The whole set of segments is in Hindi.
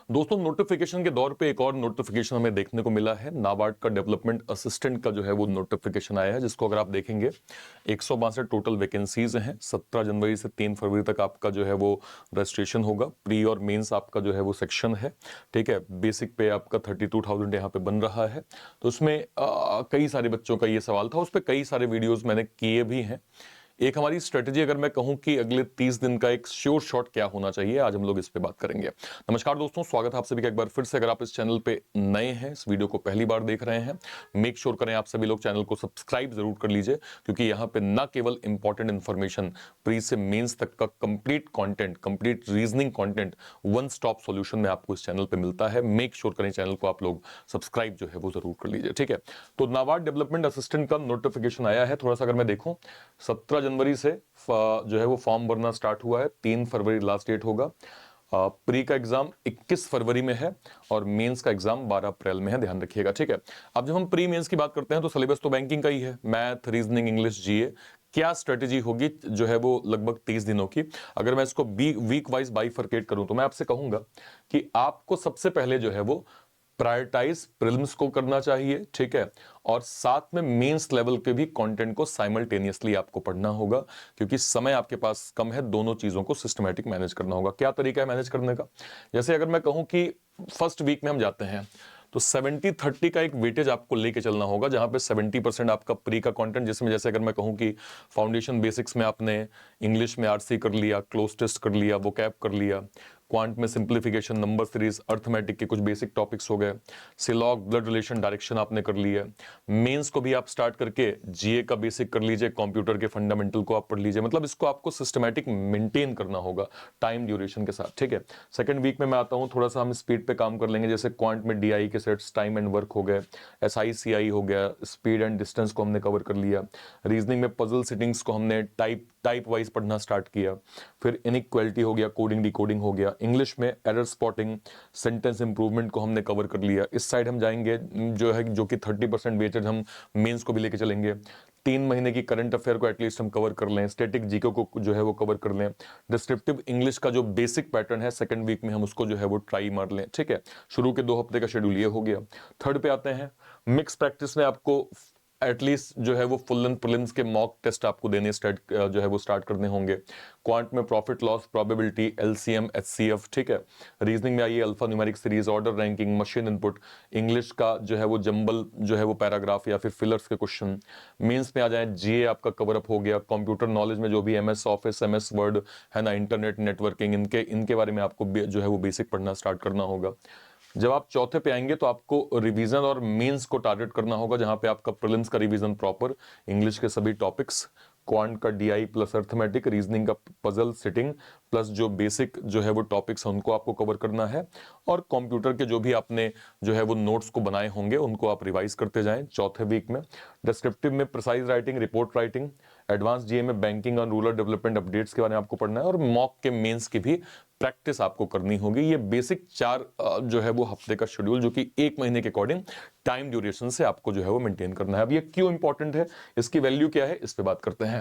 दोस्तों नोटिफिकेशन के दौर पे एक और नोटिफिकेशन हमें देखने को मिला है। नाबार्ड का डेवलपमेंट असिस्टेंट का जो है वो नोटिफिकेशन आया है, जिसको अगर आप देखेंगे 162 टोटल वैकेंसीज हैं। 17 जनवरी से 3 फरवरी तक आपका जो है वो रजिस्ट्रेशन होगा। प्री और मेंस आपका जो है वो सेक्शन है, ठीक है। बेसिक पे आपका 32,000 यहाँ पे बन रहा है। तो उसमें कई सारे बच्चों का ये सवाल था, उस पर कई सारे वीडियोज मैंने किए भी हैं। एक हमारी स्ट्रेटजी अगर मैं कहूं कि अगले 30 दिन का एक श्योर शॉट क्या होना चाहिए, आज हम लोग इस पे बात करेंगे। नमस्कार दोस्तों, स्वागत है आप सभी का एक बार फिर से। अगर आप इस चैनल पे नए हैं, इस वीडियो को पहली बार देख रहे हैं, मेक श्योर करें आप सभी लोग चैनल को सब्सक्राइब जरूर कर लीजिए, क्योंकि यहाँ पे न केवल इंपॉर्टेंट इंफॉर्मेशन, प्री से मेंस तक का complete content, complete reasoning content one stop solution में आपको इस चैनल पे मिलता है। मेक श्योर करें चैनल को आप लोग सब्सक्राइब जो है वो जरूर कर लीजिए, ठीक है। तो नाबार्ड डेवलपमेंट असिस्टेंट का नोटिफिकेशन आया है। थोड़ा सा अगर मैं देखूं, 17 जनवरी से जो है वो फॉर्म भरना स्टार्ट हुआ है। 3 फरवरी लास्ट डेट होगा। प्री का एग्जाम 21 फरवरी में है और मेंस का एग्जाम 12 अप्रैल में है, ध्यान रखिएगा, ठीक है। अब जब हम प्री मेंस की बात करते हैं तो सिलेबस तो बैंकिंग का ही है, मैथ, रीजनिंग, इंग्लिश, जीए। क्या स्ट्रेटेजी होगी जो है वो लगभग 30 दिनों की। अगर मैं इसको वीक वाइज बाइफरकेट करूं तो मैं आपसे कहूंगा कि आपको सबसे पहले जो है वो प्रायोरिटाइज प्रीलिम्स को करना चाहिए, ठीक है। और साथ में मेंस लेवल के भी कंटेंट को साइमल्टेनियसली आपको पढ़ना होगा, क्योंकि समय आपके पास कम है। दोनों चीजों को सिस्टमैटिक मैनेज करना होगा। क्या तरीका है मैनेज करने का? जैसे अगर मैं कहूं कि फर्स्ट वीक में हम जाते हैं तो 70-30 का एक वेटेज आपको लेके चलना होगा, जहां पे 70% आपका प्री का कंटेंट, जिसमें जैसे अगर मैं कहूं कि फाउंडेशन बेसिक्स में आपने इंग्लिश में आरसी कर लिया, क्लोज टेस्ट कर लिया, वोकैब कर लिया, क्वांट में सिंप्लीफिकेशन, नंबर सीरीज, अर्थमेटिक के कुछ बेसिक टॉपिक्स हो गए, सिलॉग, ब्लड रिलेशन, डायरेक्शन आपने कर लिया। मेंस को भी आप स्टार्ट करके जीए का बेसिक कर लीजिए, कंप्यूटर के फंडामेंटल को आप पढ़ लीजिए। मतलब इसको आपको सिस्टमैटिक मेंटेन करना होगा टाइम ड्यूरेशन के साथ, ठीक है। सेकंड वीक में मैं आता हूं, थोड़ा सा हम स्पीड पे काम कर लेंगे। जैसे क्वांट में डीआई के सेट्स, टाइम एंड वर्क हो गए, एसआईसीआई हो गया, स्पीड एंड डिस्टेंस को हमने कवर कर लिया। रीजनिंग में पजल सिटिंग्स को हमने टाइप वाइज पढ़ना स्टार्ट किया। फिर इनइक्वालिटी हो गया, कोडिंग डिकोडिंग हो गया। इंग्लिश में एरर स्पॉटिंग, सेंटेंस इंप्रूवमेंट को हमने कवर कर लिया। इस साइड हम जाएंगे जो कि 30% वेटेज हम मेंस को भी लेके चलेंगे। 3 महीने की करंट अफेयर को एटलीस्ट हम कवर कर लें। स्टैटिक जीके को जो है वो कवर कर लें। डिस्क्रिप्टिव इंग्लिश का जो बेसिक पैटर्न है सेकंड वीक में हम उसको जो है वो ट्राई मार लें, ठीक है। शुरू के 2 हफ्ते का शेड्यूल ये हो गया। थर्ड पे आते हैं, मिक्स प्रैक्टिस में आपको एटलीस्ट जो है वो फुल लेंथ प्रीलिम्स के मॉक टेस्ट आपको देने जो है वो स्टार्ट करने होंगे। क्वांट में profit loss, probability, LCM, HCF, ठीक है। रीजनिंग में आइए alpha numeric series, order ranking, machine input. English का जो है वो जंबल जो है वो पैराग्राफ या फिर फिलर्स के क्वेश्चन। मेंस में आ जाए, जीए आपका कवर अप हो गया। कंप्यूटर नॉलेज में जो भी एमएस ऑफिस, एमएस वर्ड है ना, इंटरनेट नेटवर्किंग, इनके बारे में आपको जो है वो बेसिक पढ़ना स्टार्ट करना होगा। जब आप चौथे पे आएंगे तो आपको रिवीजन और मेंस को टारगेट करना होगा, जहां पे आपका प्रीलिम्स का रिवीजन प्रॉपर, इंग्लिश के सभी टॉपिक्स, क्वांट का डीआई प्लस अर्थमेटिक, रीजनिंग का पजल सिटिंग प्लस जो बेसिक जो है वो टॉपिक्स हैं उनको आपको कवर करना है। और कंप्यूटर के जो भी आपने जो है वो नोट्स को बनाए होंगे उनको आप रिवाइज करते जाएं चौथे वीक में। डिस्क्रिप्टिव में precise writing, report writing. Advance GA में बैंकिंग और रूरल डेवलपमेंट अपडेट्स के बारे में आपको पढ़ना है। और मॉक के मेंस की भी प्रैक्टिस आपको करनी होगी। ये बेसिक 4 जो है वो हफ्ते का शेड्यूल, जो कि 1 महीने के अकॉर्डिंग टाइम ड्यूरेशन से आपको जो है वो मेंटेन करना है। अब ये क्यों इंपॉर्टेंट है, इसकी वैल्यू क्या है, इस पे बात करते हैं।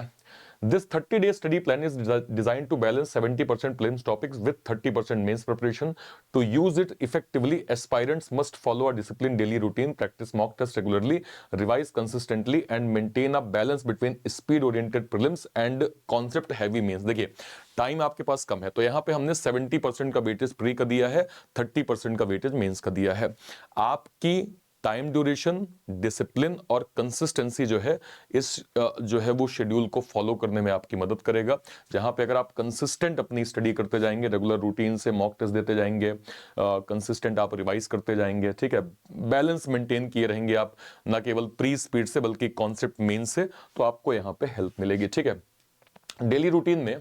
This 30-day study plan is designed to balance 70% prelims topics with 30% mains preparation. To use it effectively, aspirants must follow a disciplined daily routine, practice mock tests regularly, revise consistently, and maintain a balance between speed-oriented prelims and concept-heavy mains. देखिए, टाइम आपके पास कम है, तो यहाँ पे हमने 70% का वेटेज प्री का दिया है, 30% का वेटेज मेंस का दिया है। आपकी टाइम ड्यूरेशन, डिसिप्लिन और कंसिस्टेंसी जो है इस जो है वो शेड्यूल को फॉलो करने में आपकी मदद करेगा। जहां पे अगर आप कंसिस्टेंट अपनी स्टडी करते जाएंगे, रेगुलर रूटीन से मॉक टेस्ट देते जाएंगे, कंसिस्टेंट आप रिवाइज करते जाएंगे, ठीक है, बैलेंस मेंटेन किए रहेंगे आप, ना केवल प्री स्पीड से बल्कि कॉन्सेप्ट मेन से, तो आपको यहां पे हेल्प मिलेगी, ठीक है। डेली रूटीन में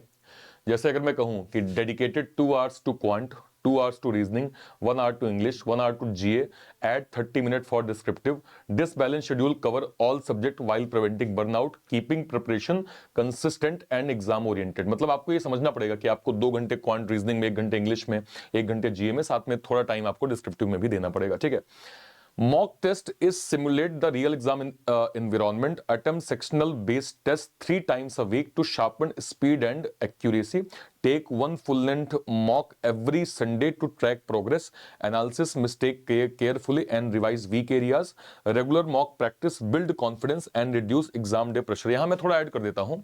जैसे अगर मैं कहूं कि dedicated 2 hours to quant, 2 hours to reasoning, 1 hour to English, 1 hour to GA, add 30 minute for descriptive. This balance schedule cover all subject while preventing burnout, keeping preparation consistent and exam oriented. मतलब आपको ये समझना पड़ेगा कि आपको 2 घंटे क्वांट रीजनिंग में, 1 घंटे इंग्लिश में, 1 घंटे जीए में, साथ में थोड़ा टाइम आपको डिस्क्रिप्टिव में भी देना पड़ेगा, ठीक है। Mock test is simulate the real exam environment. Attempt sectional based test 3 times a week to sharpen speed and accuracy. Take one full length mock every Sunday to track progress, analysis mistake carefully and revise weak areas, regular mock practice build confidence and reduce exam day pressure. यहां मैं थोड़ा ऐड कर देता हूं,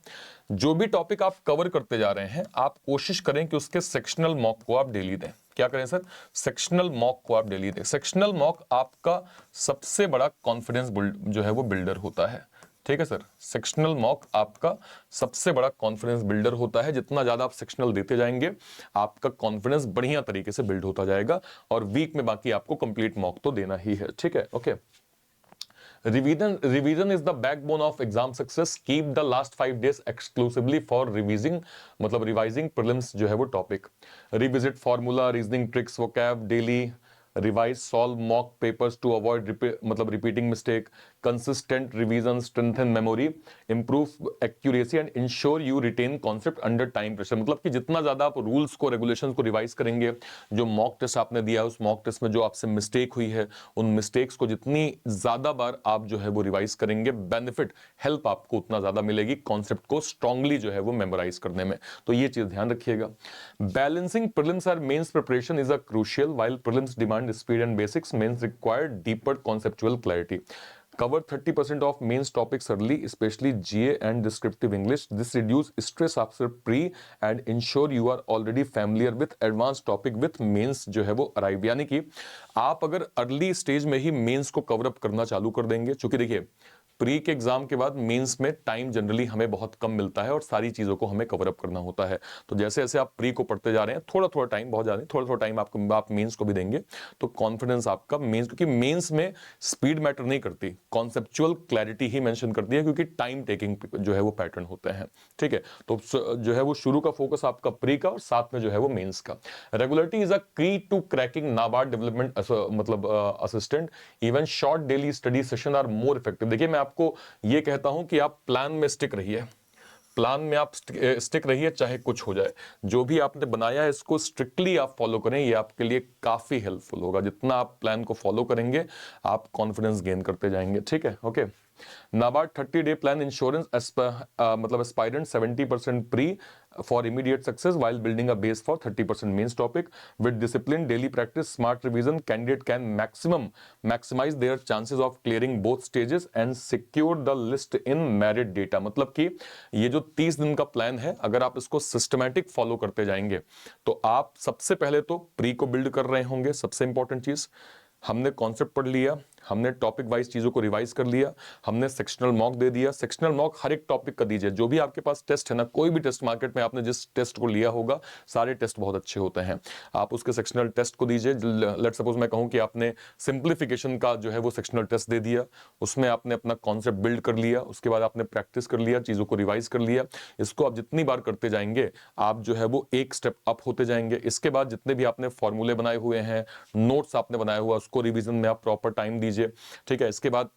जो भी टॉपिक आप कवर करते जा रहे हैं आप कोशिश करें कि उसके सेक्शनल मॉक को आप डेली दें। क्या करें सर? सेक्शनल मॉक को आप डेली दें। सेक्शनल मॉक आपका सबसे बड़ा कॉन्फिडेंस जो है वो बिल्डर होता है। ठीक है सर, सेक्शनल मॉक आपका सबसे बड़ा कॉन्फिडेंस बिल्डर होता है। जितना ज्यादा आप सेक्शनल देते जाएंगे आपका कॉन्फिडेंस बढ़िया तरीके से बिल्ड होता जाएगा, और वीक में बाकी आपको कंप्लीट मॉक तो देना ही है। ठीक है, okay. Revision is the backbone of exam success. Keep the last 5 days exclusively for revising, मतलब रिवाइजिंग प्रीलिम्स जो है वो topic. Revisit formula, reasoning tricks, vocab daily, revise solve mock papers to avoid मतलब repeating mistake, consistent revision strengthen memory, improve accuracy and ensure you retain concept under time pressure. मतलब कि जितना ज्यादा आप रूल्स को, रेगुलेशंस को रिवाइज करेंगे, जो मॉक टेस्ट आपने दिया है उस मॉक टेस्ट में जो आपसे मिस्टेक हुई है उन मिस्टेक्स को जितनी ज्यादा बार आप जो है वो रिवाइज करेंगे, बेनिफिट, हेल्प आपको उतना ज्यादा मिलेगी कॉन्सेप्ट को स्ट्रांगली जो है वो मेमोराइज करने में। तो ये चीज ध्यान रखिएगा। बैलेंसिंग प्रीलिम्स और mains preparation is a crucial. While prelims demand speed and basics, mains require deeper conceptual clarity. Cover 30% of mains topics early, especially GA and descriptive English. This reduce stress after pre and ensure you are already familiar with advanced topic with mains जो है वो arrive। यानी कि आप अगर अर्ली स्टेज में ही मेंस को कवर अप करना चालू कर देंगे, क्योंकि देखिए प्री के एग्जाम के बाद मेंस में टाइम जनरली हमें बहुत कम मिलता है और सारी चीजों को हमें कवर अप करना होता है। तो जैसे जैसे आप प्री को पढ़ते जा रहे हैं, थोड़ा थोड़ा टाइम, बहुत ज्यादा थोड़ा थोड़ा टाइम आप मेंस को भी देंगे तो कॉन्फिडेंस आपका मेंस, क्योंकि मेंस में स्पीड मैटर नहीं करती, कॉन्सेप्चुअल क्लैरिटी ही मेंशन करती है, क्योंकि टाइम टेकिंग जो है वो पैटर्न होते हैं। ठीक है, तो जो है वो शुरू का फोकस आपका प्री का और साथ में जो है वो मेंस का। Regularity is a key to cracking NABARD development मतलब assistant. Even short daily study session are more effective. देखिए मैं आपको ये कहता हूं कि आप प्लान में स्टिक रहिए, प्लान में आप स्टिक रहिए चाहे कुछ हो जाए। जो भी आपने बनाया है इसको स्ट्रिक्टली आप फॉलो करें, ये आपके लिए काफी हेल्पफुल होगा। जितना आप प्लान को फॉलो करेंगे आप कॉन्फिडेंस गेन करते जाएंगे। ठीक है, okay. NABARD 30-day plan insurance मतलब aspirant 70% pre for immediate success while building a base for 30% mains topic. With discipline, daily practice, smart revision, candidate can maximize their chances of clearing both stages and secure the list in merit data। मतलब कि ये जो 30 दिन का प्लान है, अगर आप इसको सिस्टमैटिक फॉलो करते जाएंगे तो आप सबसे पहले तो प्री को बिल्ड कर रहे होंगे। सबसे इंपॉर्टेंट चीज, हमने कॉन्सेप्ट पढ़ लिया, हमने टॉपिक वाइज चीजों को रिवाइज कर लिया, हमने सेक्शनल मॉक दे दिया। सेक्शनल मॉक हर एक टॉपिक का दीजिए। जो भी आपके पास टेस्ट है ना, कोई भी टेस्ट मार्केट में आपने जिस टेस्ट को लिया होगा, सारे टेस्ट बहुत अच्छे होते हैं, आप उसके सेक्शनल टेस्ट को दीजिए। लेट सपोज मैं कहूं कि आपने सिंप्लीफिकेशन का जो है वो सेक्शनल टेस्ट दे दिया, उसमें आपने अपना कॉन्सेप्ट बिल्ड कर लिया, उसके बाद आपने प्रैक्टिस कर लिया, चीजों को रिवाइज कर लिया। इसको आप जितनी बार करते जाएंगे आप जो है वो एक स्टेप अप होते जाएंगे। इसके बाद जितने भी आपने फॉर्मूले बनाए हुए हैं, नोट्स आपने बनाया हुआ, उसको रिवीजन में आप प्रॉपर टाइम दीजिए। ठीक है, इसके बाद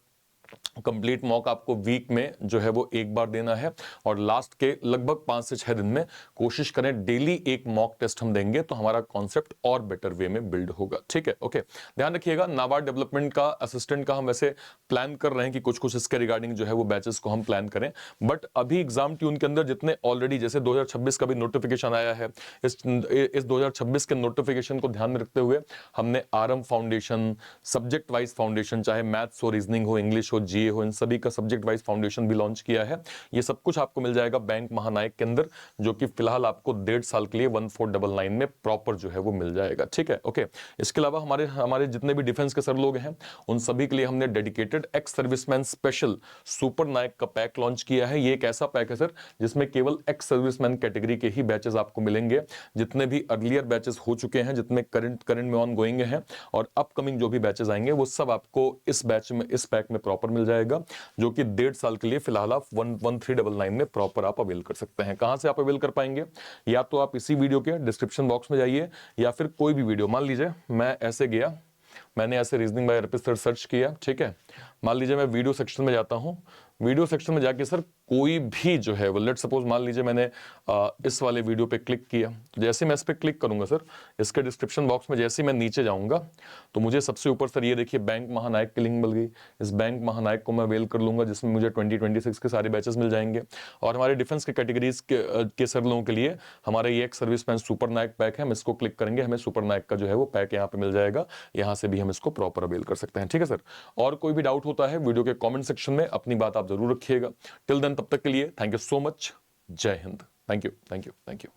कंप्लीट मॉक आपको वीक में जो है वो एक बार देना है, और लास्ट के लगभग 5 से 6 दिन में कोशिश करें डेली एक मॉक टेस्ट हम देंगे तो हमारा कॉन्सेप्ट और बेटर वे में बिल्ड होगा। ठीक है, ओके। ध्यान रखिएगा, नाबार्ड डेवलपमेंट का असिस्टेंट का हम वैसे प्लान कर रहे हैं कि कुछ कुछ इसके रिगार्डिंग जो है वो बैचेस को हम प्लान करें, बट अभी एग्जाम ट्यून के अंदर जितने ऑलरेडी, जैसे 2026 का भी नोटिफिकेशन आया है, इस 2026 के नोटिफिकेशन को ध्यान में रखते हुए हमने RM foundation, subject wise foundation, चाहे मैथ्स हो, रीजनिंग हो, इंग्लिश हो, जीए हो, इन सभी का सब्जेक्ट वाइज फाउंडेशन भी लॉन्च किया है। ये सब कुछ आपको मिल जाएगा बैंक महानायक के अंदर, जो कि फिलहाल आपको 1.5 साल के लिए 1499 में प्रॉपर जो है वो मिल जाएगा। ठीक है, ओके। इसके अलावा हमारे जितने भी डिफेंस के सर लोग हैं उन सभी के लिए हमने dedicated ex serviceman special super नायक का पैक लॉन्च किया है। ये एक ऐसा पैक है सर जिसमें केवल एक्स सर्विसमैन कैटेगरी के ही बैचेस आपको मिलेंगे। जितने भी अर्लियर बैचेस हो चुके हैं, जितने करंट में ऑन गोइंग हैं और अपकमिंग जो भी बैचेस आएंगे, वो सब आपको इस बैच में, इस पैक में प्रॉपर मिल जाएगा, जो कि 1.5 साल के लिए फिलहाल आप 1399 में प्रॉपर आप अवेल कर सकते हैं। कहां से आप अवेल कर पाएंगे? या तो आप इसी वीडियो के डिस्क्रिप्शन बॉक्स में जाइए, या फिर कोई भी वीडियो, मान लीजिए मैं ऐसे गया, मैंने ऐसे reasoning bye RP sir search किया, ठीक है, मान लीजिए मैं वीडियो सेक्शन में जाता हूं, वीडियो सेक्शन में जाके सर कोई भी जो है वो लेट सपोज मान लीजिए मैंने इस वाले वीडियो पे क्लिक किया, तो जैसे मैं इस पे क्लिक करूंगा सर, इसके डिस्क्रिप्शन बॉक्स में जैसे मैं नीचे जाऊंगा तो मुझे सबसे ऊपर सर ये देखिए बैंक महानायक की लिंक मिल गई। इस बैंक महानायक को मैं अवेल कर लूंगा, जिसमें मुझे 2026 के सारे बैचेस मिल जाएंगे। और हमारे डिफेंस के कैटेगरीज के सर लोगों के लिए हमारा ये एक सर्विसमैन सुपर नायक पैक है, हम इसको क्लिक करेंगे, हमें सुपर नायक का जो है वो पैक यहाँ पे मिल जाएगा। यहाँ से भी हम इसको प्रॉपर अवेल कर सकते हैं। ठीक है सर, और कोई भी डाउट होता है वीडियो के कॉमेंट सेक्शन में अपनी बात आप जरूर रखिएगा। टिल देन, तब तक के लिए थैंक यू सो मच। जय हिंद। Thank you, thank you, thank you.